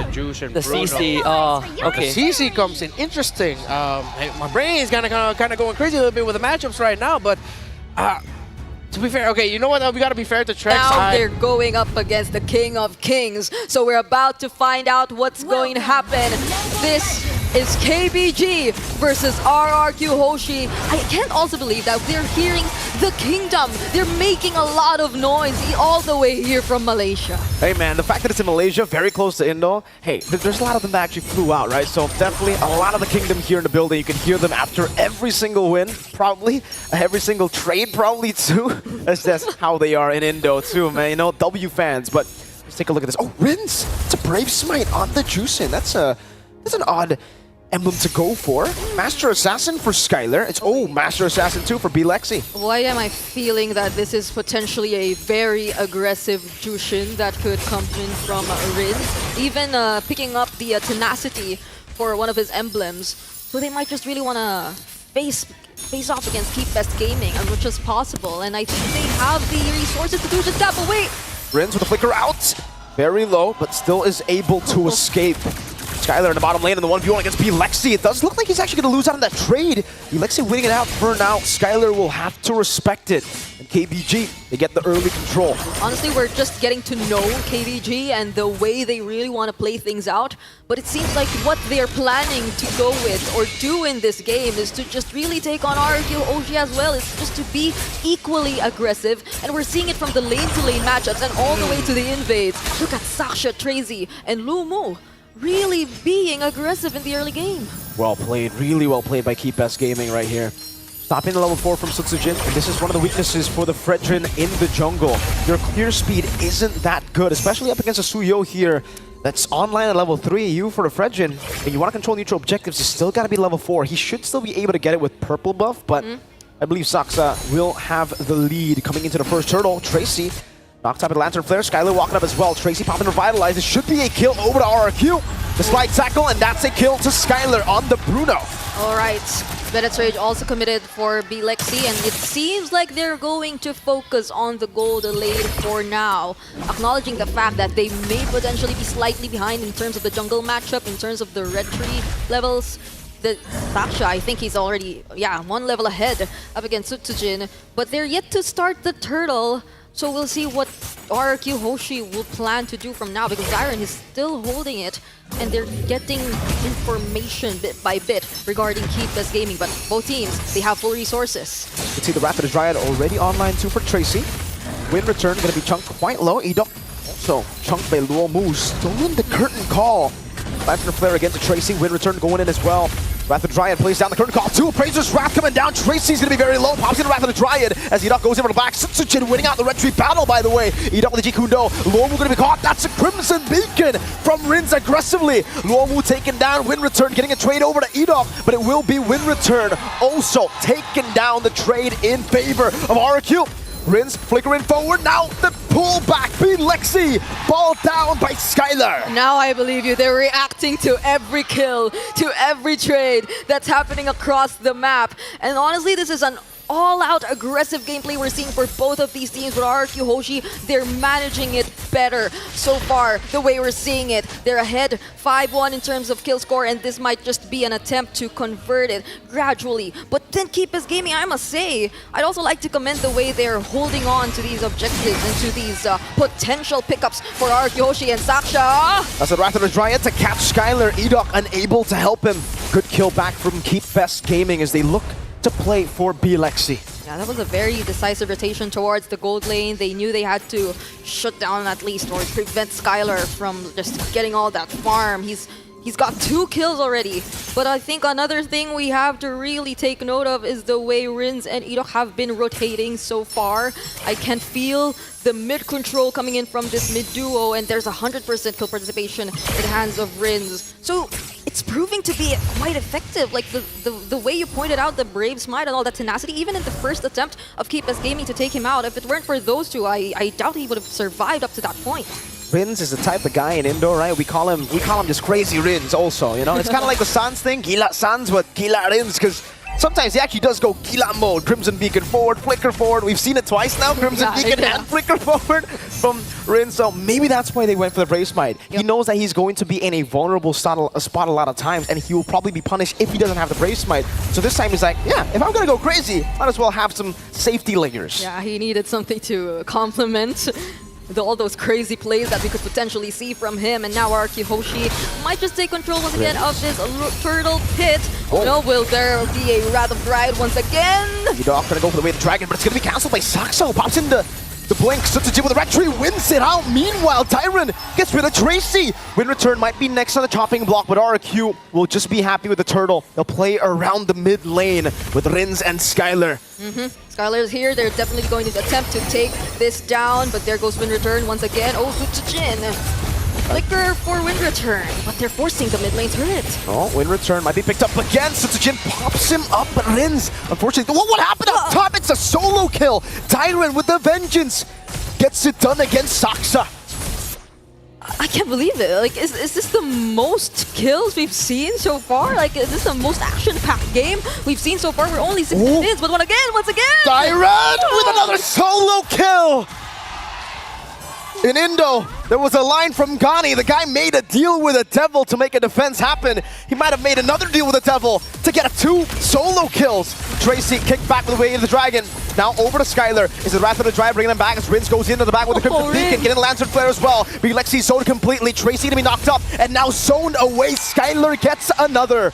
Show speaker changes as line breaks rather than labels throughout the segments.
the Juice and
The
Bruno.
CC, okay.
The CC comes in interesting. My brain is kind of going crazy a little bit with the matchups right now, but to be fair, okay, you know what? We gotta be fair to Trex.
Now they're going up against the King of Kings, so we're about to find out what's going to happen. This is KBG versus RRQ Hoshi. I can't also believe that they're hearing the Kingdom. They're making a lot of noise all the way here from Malaysia.
Hey man, the fact that it's in Malaysia, very close to Indo, hey, there's a lot of them that actually flew out, right? So definitely a lot of the Kingdom here in the building. You can hear them after every single win, probably. Every single trade, probably too. That's just how they are in Indo too, man. You know, W fans. But let's take a look at this. Oh, Rins! It's a Brave Smite on the Juicin. That's an odd emblem to go for. Master Assassin for Skylar. It's Master Assassin 2 for B-Lexi.
Why am I feeling that this is potentially a very aggressive Jushin that could come in from Rins? Even picking up the tenacity for one of his emblems. So they might just really want to face off against KEEPBEST Gaming as much as possible. And I think they have the resources to do just that. But wait!
Rins with a flicker out. Very low, but still is able to escape. Skylar in the bottom lane in the 1v1 against B-Lexi. It does look like he's actually going to lose out on that trade. B-Lexi winning it out for now. Skylar will have to respect it. And KBG, they get the early control.
Honestly, we're just getting to know KBG and the way they really want to play things out. But it seems like what they're planning to go with or do in this game is to just really take on RRQ Hoshi as well. It's just to be equally aggressive. And we're seeing it from the lane-to-lane matchups and all the way to the invades. Look at Saksha, Trazy, and Lumu really being aggressive in the early game.
Well played, really well played by KEEPBEST Gaming right here. Stopping the level 4 from Sutsujin, and this is one of the weaknesses for the Fredrin in the jungle. Your clear speed isn't that good, especially up against a Suyo here that's online at level 3. You for the Fredrin, and you want to control neutral objectives, you still got to be level 4. He should still be able to get it with purple buff, but I believe Saksa will have the lead coming into the first turtle. Tracy knocked up at Lantern Flare, Skylar walking up as well. Tracy popping Revitalize. It should be a kill over to RRQ. The slide tackle, and that's a kill to Skylar on the Bruno.
All right, Bennett's Rage also committed for B-Lexi, and it seems like they're going to focus on the gold lane for now, acknowledging the fact that they may potentially be slightly behind in terms of the jungle matchup, in terms of the red tree levels. The Saksha, I think he's already, one level ahead up against Sutsujin, but they're yet to start the turtle. So we'll see what RRQ Hoshi will plan to do from now, because Zyron is still holding it and they're getting information bit by bit regarding KEEPBEST Gaming. But both teams, they have full resources.
You can see the Wrath of the Dryad already online too for Tracy. Win return going to be chunked quite low. Edok also chunked by Luo Mu. Stolen the curtain call. Lantern Flare again to Tracy. Win return going in as well. Wrath of the Dryad plays down the curtain call. Two Appraiser's Wrath coming down. Tracy's going to be very low. Pops into Wrath of the Dryad as Edok goes in for the back. Sutsujin winning out the red tree battle, by the way. Edok with the Jikundo. Luomu going to be caught. That's a Crimson Beacon from Rins aggressively. Luomu taken down. Win return getting a trade over to Edok, but it will be Win return also taking down the trade in favor of RRQ. Rins flickering forward. Now the pullback. B-Lexi ball down by Skylar.
Now I believe you. They're reacting to every kill, to every trade that's happening across the map. And honestly, this is an all-out aggressive gameplay we're seeing for both of these teams. With RRQ Hoshi, they're managing it better so far, the way we're seeing it. They're ahead 5-1 in terms of kill score, and this might just be an attempt to convert it gradually. But then KEEPBEST Gaming, I must say, I'd also like to commend the way they're holding on to these objectives and to these potential pickups for RRQ Hoshi and Saksha.
That's a Wrath of the Dryad to catch Skylar. Edok unable to help him. Good kill back from KEEPBEST Gaming as they look to play for B-Lexi.
Yeah, that was a very decisive rotation towards the gold lane. They knew they had to shut down at least or prevent Skylar from just getting all that farm. He's got 2 kills already. But I think another thing we have to really take note of is the way Rins and Edok have been rotating so far. I can feel the mid control coming in from this mid duo, and there's 100% kill participation in the hands of Rins. So it's proving to be quite effective. Like the way you pointed out, the Brave Smite and all that tenacity, even in the first attempt of KEEPBEST Gaming to take him out, if it weren't for those two, I doubt he would have survived up to that point.
Rins is the type of guy in Indo, right? We call him just crazy Rins also, you know? It's kind of like the Sans thing, Gila Sans, but Gila Rins, because sometimes he actually does go Gila mode. Crimson Beacon forward, flicker forward. We've seen it twice now. Crimson Beacon and flicker forward from Rin. So maybe that's why they went for the Brave Smite. He knows that he's going to be in a vulnerable spot a lot of times, and he will probably be punished if he doesn't have the Brave Smite. So this time he's like, yeah, if I'm going to go crazy, might as well have some safety layers.
Yeah, he needed something to complement all those crazy plays that we could potentially see from him. And now RRQ Hoshi might just take control once again of this turtle pit. Oh no, will there be a Wrath of Pride once again?
You're gonna go for the way of the dragon, but it's gonna be cancelled by Saxo. Pops in the blink, Sutsuji with the red tree, wins it out. Meanwhile, Tyron gets rid of Tracy. Win return might be next on the chopping block, but RRQ will just be happy with the turtle. They'll play around the mid lane with Rins and Skylar.
Skylar's here. They're definitely going to attempt to take this down, but there goes Win return once again. Oh, Sutsujin. Flicker for Win return, but they're forcing the mid lane turret.
Oh, Win return might be picked up again. Sutsujin pops him up, but Rins, unfortunately, what happened up top? It's a solo kill. Tyron with the vengeance gets it done against Saksa.
I can't believe it. Like, is this the most kills we've seen so far? Like, is this the most action-packed game we've seen so far? We're only 60 minutes, but once again!
Tyron with another solo kill! In Indo, there was a line from Ghani. The guy made a deal with a devil to make a defense happen. He might have made another deal with the devil to get 2 solo kills. Tracy kicked back with the way of the dragon. Now over to Skylar. Is it Wrath of the Drive bringing him back as Rins goes into the back with the Crimson Beacon, getting Lantern Flare as well. Lexi zoned completely. Tracy to be knocked up and now zoned away. Skylar gets another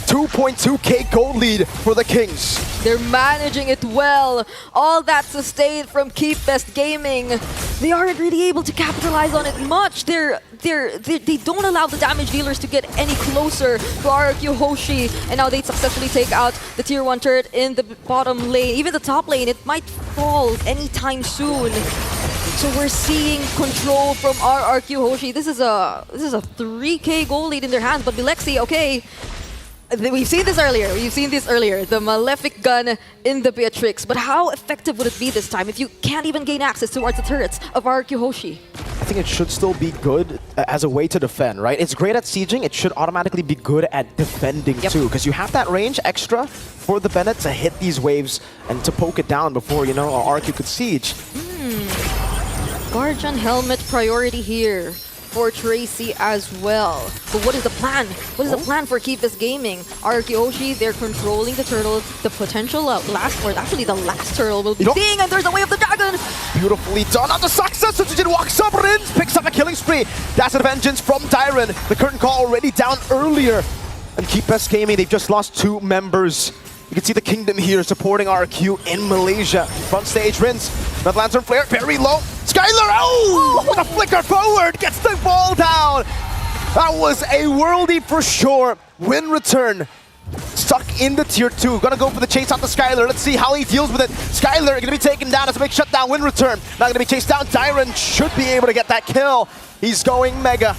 2.2k gold lead for the Kings.
They're managing it well. All that sustained from KEEPBEST Gaming. They aren't really able to capitalize on it much. They don't allow the damage dealers to get any closer to RRQ Hoshi. And now they successfully take out the tier 1 turret in the bottom lane. Even the top lane, it might fall anytime soon. So we're seeing control from RRQ Hoshi. This is a 3k gold lead in their hands, but Bilexi, okay. We've seen this earlier. The Malefic gun in the Beatrix. But how effective would it be this time if you can't even gain access towards the turrets of RRQ Hoshi?
I think it should still be good as a way to defend, right? It's great at sieging. It should automatically be good at defending too, because you have that range extra for the Bennett to hit these waves and to poke it down before, you know, RRQ could siege.
Guardian Helmet priority here for Tracy as well. But what is the plan? What is the plan for KEEPBEST Gaming? RRQ Hoshi, they're controlling the turtle. The potential last, or actually the last turtle will be seeing, and there's the way of the dragon!
Beautifully done on the success. Sutsujin walks up, Rins picks up a killing spree. That's a vengeance from Tyron. The curtain call already down earlier. And KEEPBEST Gaming, they've just lost 2 members. You can see the Kingdom here supporting RRQ in Malaysia. Front stage, Rins. That Lantern Flare, very low. Skylar, with a flicker forward, gets the ball down. That was a worldie for sure. Win return. Stuck in the tier 2. Gonna go for the chase out to Skylar. Let's see how he deals with it. Skylar gonna be taken down as a big shutdown. Win return. Not gonna be chased down. Tyron should be able to get that kill. He's going mega.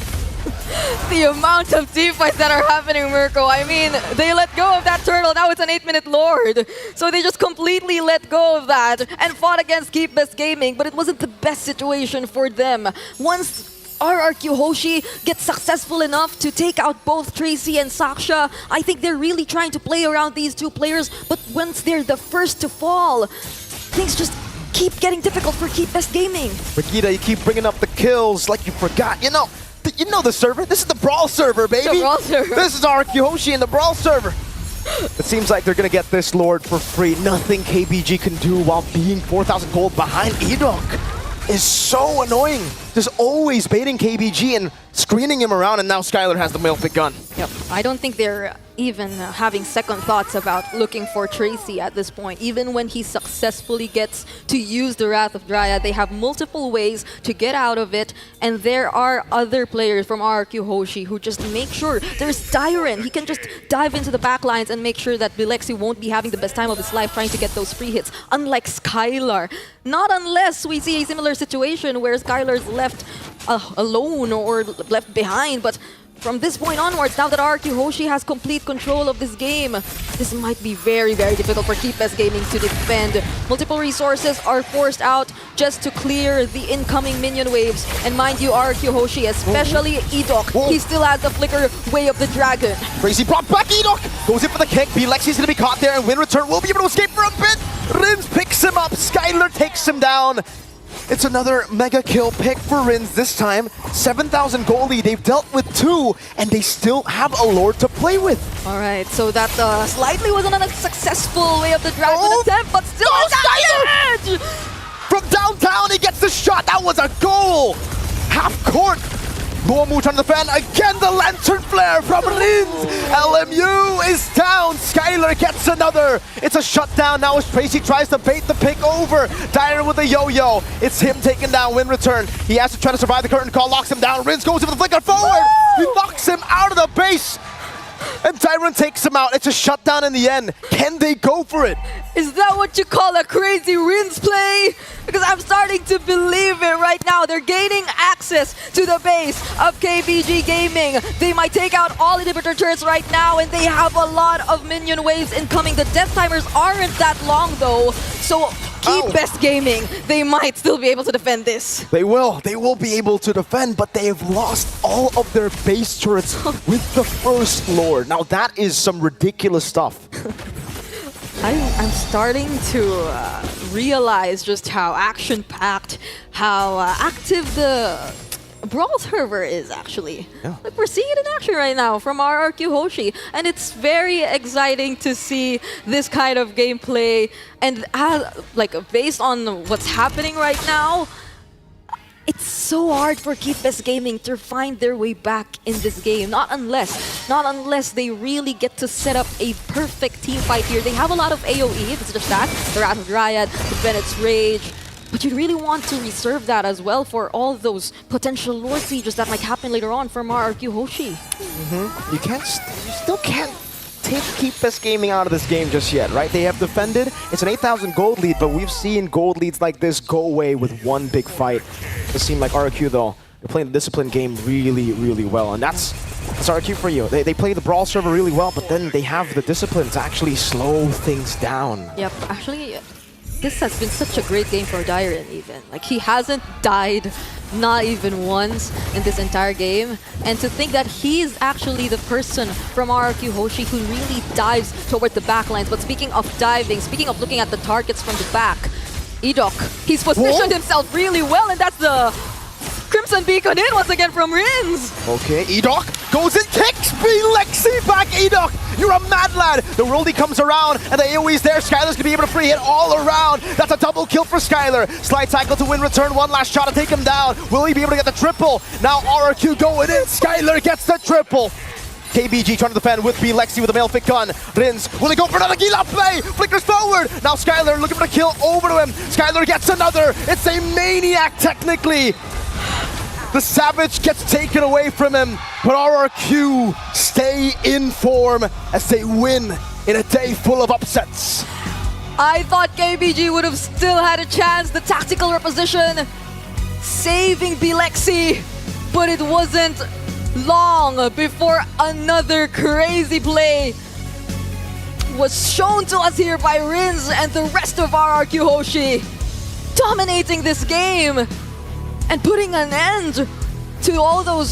The amount of teamfights that are happening, Mirko. I mean, they let go of that turtle. Now it's an 8-minute Lord. So they just completely let go of that and fought against KEEPBEST Gaming, but it wasn't the best situation for them. Once RRQ Hoshi gets successful enough to take out both Tracy and Saksha, I think they're really trying to play around these 2 players, but once they're the first to fall, things just keep getting difficult for KEEPBEST Gaming.
Brigida, you keep bringing up the kills like you forgot. You know the server. This is the Brawl server, baby.
The Brawl server.
This is RRQ Hoshi in the Brawl server. It seems like they're going to get this Lord for free. Nothing KBG can do while being 4,000 gold behind. Edok is so annoying. Just always baiting KBG and screening him around, and now Skylar has the Malefic gun.
Yep. I don't think they're even having second thoughts about looking for Tracy at this point. Even when he successfully gets to use the Wrath of Dryad, they have multiple ways to get out of it, and there are other players from RRQ Hoshi who just make sure. There's Tyron. He can just dive into the back lines and make sure that Bilexi won't be having the best time of his life trying to get those free hits, unlike Skylar. Not unless we see a similar situation where Skylar's left alone or left behind, but from this point onwards, now that RRQ Hoshi has complete control of this game, this might be very, very difficult for KEEPBEST Gaming to defend. Multiple resources are forced out just to clear the incoming minion waves. And mind you, RRQ Hoshi, especially Edok, he still has the flicker way of the dragon.
Crazy brought back Edok! Goes in for the kick. Lexi's gonna be caught there, and Win Return will be able to escape for a bit. Rins picks him up. Skylar takes him down. It's another mega kill pick for Rins this time. 7,000 goal lead. They've dealt with 2, and they still have a Lord to play with.
All right, so that slightly wasn't a successful way of the dragon attempt, but still that damage!
From downtown, he gets the shot. That was a goal. Half court. Luomu trying to defend. Again, the lantern flare from Rins. LMU is down. Skylar gets another. It's a shutdown now as Tracy tries to bait the pick over. Dyer with a yo-yo. It's him taking down Win Return. He has to try to survive the curtain call. Locks him down. Rins goes in with the flicker forward. He knocks him out of the base. And Tyron takes him out. It's a shutdown in the end. Can they go for it?
Is that what you call a crazy Rins play? Because I'm starting to believe it right now. They're gaining access to the base of KBG Gaming. They might take out all inhibitor turrets right now, and they have a lot of minion waves incoming. The death timers aren't that long though, so KEEPBEST Gaming, they might still be able to defend this.
They will be able to defend, but they have lost all of their base turrets with the first Lord. Now that is some ridiculous stuff.
I'm starting to realize just how action-packed, how active the Brawl server is actually.
Yeah.
Like, we're seeing it in action right now from RRQ Hoshi, and it's very exciting to see this kind of gameplay. And like based on what's happening right now, it's so hard for KEEPBEST Gaming to find their way back in this game. Not unless they really get to set up a perfect team fight here. They have a lot of AoE, it's just that. The Wrath of Dryad, the Bennett's Rage. But you really want to reserve that as well for all those potential Lord Sieges that might happen later on from RRQ Hoshi.
You still can't take KEEPBEST Gaming out of this game just yet, right? They have defended. It's an 8,000 gold lead, but we've seen gold leads like this go away with one big fight. It seemed like RRQ, though, they're playing the discipline game really, really well, and that's RRQ for you. They play the Brawl server really well, but then they have the discipline to actually slow things down.
Yep, actually, this has been such a great game for Dairen even. Like, he hasn't died not even once in this entire game. And to think that he's actually the person from RRQ Hoshi who really dives toward the backlines. But speaking of diving, speaking of looking at the targets from the back, Edok, he's positioned himself really well, and that's the Crimson Beacon in once again from Rins.
Okay, Edok goes and kicks Lexi back. Edok, you're a mad lad. The worldie comes around, and the AoE's there. Skylar's gonna be able to free hit all around. That's a double kill for Skylar. Slide tackle to Win Return. One last shot to take him down. Will he be able to get the triple? Now RRQ going in. Skylar gets the triple. KBG trying to defend with Lexi with a male fit gun. Rins, will he go for another Gila play? Flickers forward. Now Skylar looking for a kill over to him. Skylar gets another. It's a maniac technically. The Savage gets taken away from him, but RRQ stay in form as they win in a day full of upsets.
I thought KBG would have still had a chance. The tactical reposition saving Lexi, but it wasn't long before another crazy play was shown to us here by Rins and the rest of RRQ Hoshi, dominating this game and putting an end to all those